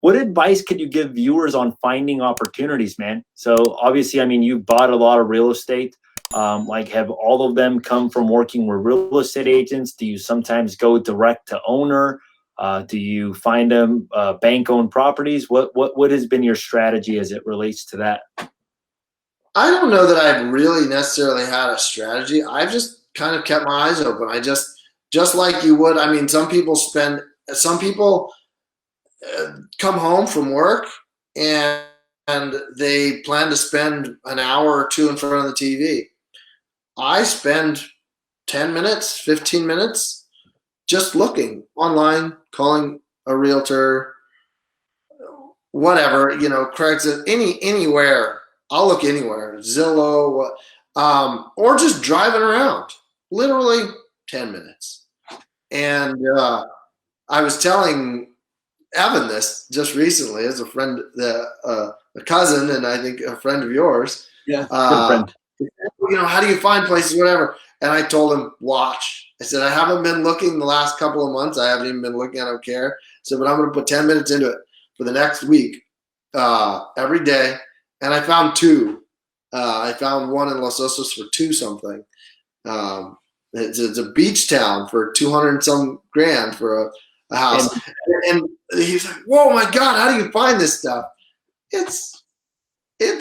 what advice could you give viewers on finding opportunities, man? So obviously, I mean, you bought a lot of real estate. Like, have all of them come from working with real estate agents? Do you sometimes go direct to owner? Do you find them bank-owned properties? What has been your strategy as it relates to that? I don't know that I've really necessarily had a strategy. I've just kind of kept my eyes open. I just like you would. I mean, some people come home from work and they plan to spend an hour or two in front of the TV. I spend 10 minutes, 15 minutes just looking online, calling a realtor, whatever, Craigslist, anywhere. I'll look anywhere, Zillow, or just driving around, literally 10 minutes. And I was telling Evan this just recently as a friend, a cousin, and I think a friend of yours. Yeah, good friend. How do you find places, whatever? And I told him, watch. I said, I haven't been looking the last couple of months. I haven't even been looking. I don't care. I said, but I'm going to put 10 minutes into it for the next week, every day. And I found two. I found one in Los Osos for $2 something. It's a beach town for 200 and some grand for a house. And he's like, whoa, my God, how do you find this stuff? It's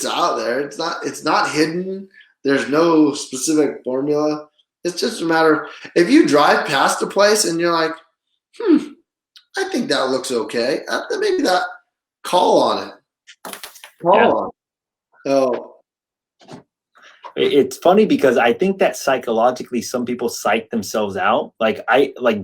out there. It's not hidden. There's no specific formula. It's just a matter of, if you drive past a place and you're like, I think that looks okay. Maybe that, call on it. Call on it. So it's funny because I think that psychologically some people psych themselves out. Like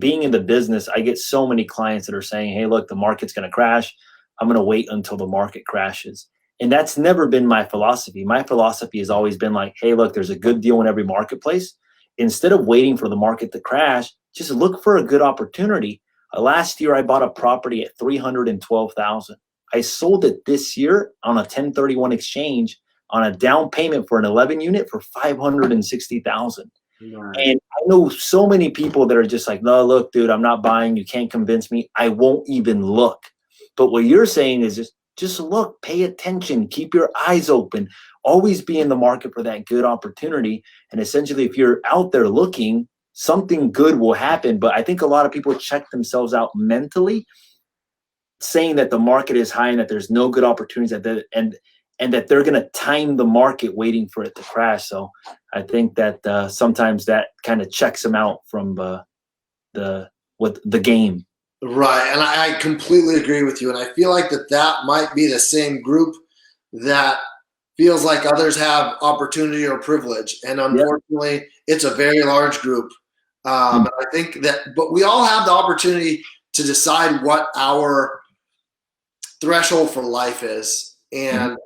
being in the business, I get so many clients that are saying, hey, look, the market's going to crash. I'm going to wait until the market crashes. And that's never been my philosophy. My philosophy has always been like, hey, look, there's a good deal in every marketplace. Instead of waiting for the market to crash, just look for a good opportunity. Last year, I bought a property at $312,000. I sold it this year on a 1031 exchange on a down payment for an 11 unit for $560,000. Right. And I know so many people that are just like, no, look, dude, I'm not buying. You can't convince me. I won't even look. But what you're saying is just look, pay attention, keep your eyes open, always be in the market for that good opportunity. And essentially, if you're out there looking, something good will happen. But I think a lot of people check themselves out mentally, saying that the market is high and that there's no good opportunities and that they're going to time the market waiting for it to crash. So I think that sometimes that kind of checks them out from the game. Right. And I completely agree with you. And I feel like that might be the same group that feels like others have opportunity or privilege. And unfortunately, It's a very large group. And I think but we all have the opportunity to decide what our threshold for life is. And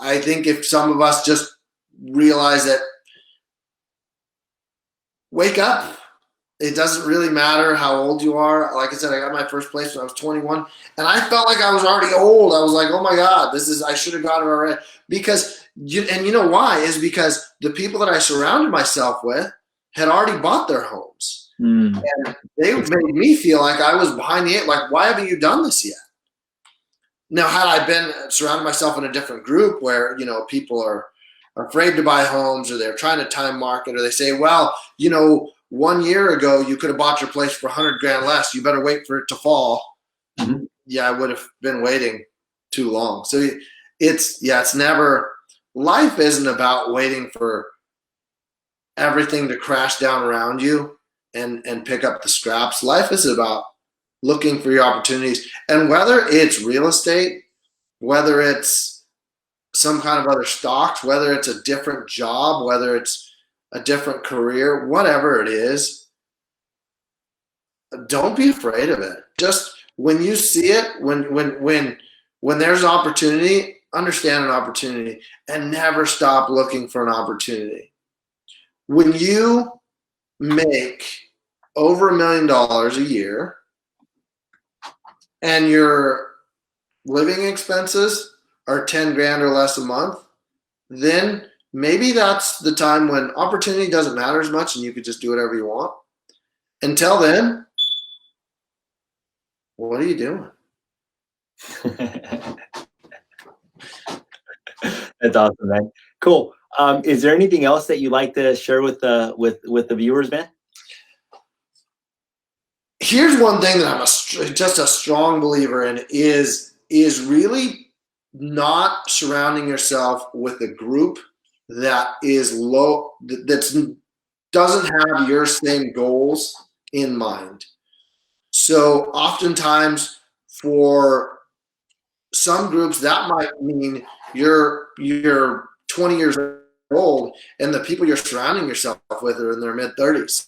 I think if some of us just realize that, wake up. It doesn't really matter how old you are. Like I said, I got my first place when I was 21, and I felt like I was already old. I was like, oh my God, I should have got it already. Because, and you know why? Is because the people that I surrounded myself with had already bought their homes. And they made me feel like I was behind the eight. Like, why haven't you done this yet? Now, had I been surrounded myself in a different group where, people are afraid to buy homes, or they're trying to time market, or they say, well, 1 year ago, you could have bought your place for 100 grand less. You better wait for it to fall. Yeah, I would have been waiting too long. So it's never, life isn't about waiting for everything to crash down around you and pick up the scraps. Life is about looking for your opportunities. And whether it's real estate, whether it's some kind of other stocks, whether it's a different job, whether it's a different career, whatever it is, don't be afraid of it. Just when you see it, when there's an opportunity, understand an opportunity and never stop looking for an opportunity. When you make over $1 million a year and your living expenses are 10 grand or less a month, then maybe that's the time when opportunity doesn't matter as much and you could just do whatever you want. Until then, what are you doing? That's awesome, man. Cool. Is there anything else that you'd like to share with the with the viewers, man? Here's one thing that just a strong believer in is really not surrounding yourself with a group that is low that doesn't have your same goals in mind. So oftentimes for some groups that might mean you're 20 years old and the people you're surrounding yourself with are in their mid 30s.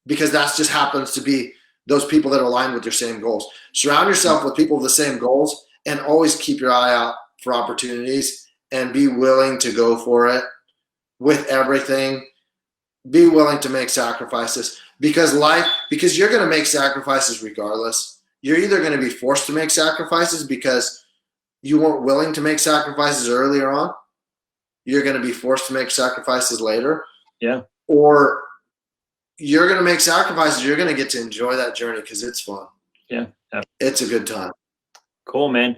Because that just happens to be those people that are aligned with your same goals. Surround yourself with people with the same goals and always keep your eye out for opportunities and be willing to go for it with everything. Be willing to make sacrifices because you're going to make sacrifices regardless. You're either going to be forced to make sacrifices because you weren't willing to make sacrifices earlier on. You're going to be forced to make sacrifices later. Yeah. Or you're going to make sacrifices. You're going to get to enjoy that journey because it's fun. Yeah. It's a good time. Cool, man.